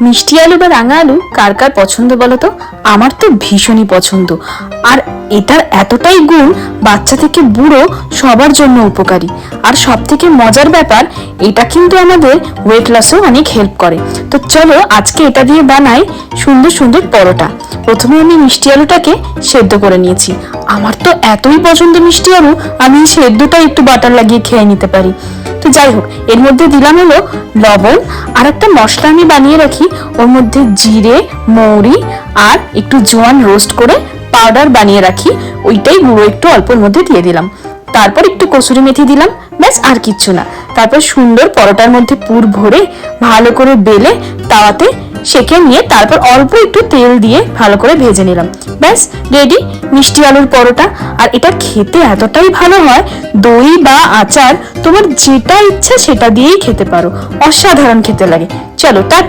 মিষ্টি আলু বা রাঙা আলু কার কার পছন্দ বলো তো? আমার তো ভীষণই পছন্দ। আর এটার এতটাই গুণ, বাচ্চা থেকে বুড়ো সবার জন্য উপকারী। আর সব থেকে মজার ব্যাপার, এটা কিন্তু আমাদের ওয়েট লসেও অনেক হেল্প করে। তো চলো আজকে এটা দিয়ে বানাই সুন্দর সুন্দর পরোটা। প্রথমে আমি মিষ্টি আলুটাকে সেদ্ধ করে নিয়েছি। আমার তো এতই পছন্দ মিষ্টি আলু, আমি সেদ্ধটা একটু বাটার লাগিয়ে খেয়ে নিতে পারি। তো যাই হোক, এর মধ্যে দিলাম হলো লবণ। আর একটা মশলা আমি বানিয়ে রাখি, ওর মধ্যে জিরে, মৌরি আর একটু জোয়ান রোস্ট করে পাউডার বানিয়ে রাখি, ওইটাই গুঁড়ো একটু অল্পের মধ্যে দিয়ে দিলাম। তারপর একটু কসুরি মেথি দিলাম, ব্যাস আর কিচ্ছু না। তারপর সুন্দর পরোটার মধ্যে পুর ভরে ভালো করে বেলে তাওয়াতে সেঁকে নিয়ে তারপর অল্প একটু তেল দিয়ে ভালো করে ভেজে নিলাম। ব্যাস রেডি মিষ্টি আলুর পরোটা। আর এটা খেতে এতটাই ভালো হয়, দই বা আচার তোমার যেটা ইচ্ছা সেটা দিয়েই খেতে পারো, অসাধারণ খেতে লাগে। চলো টাটা।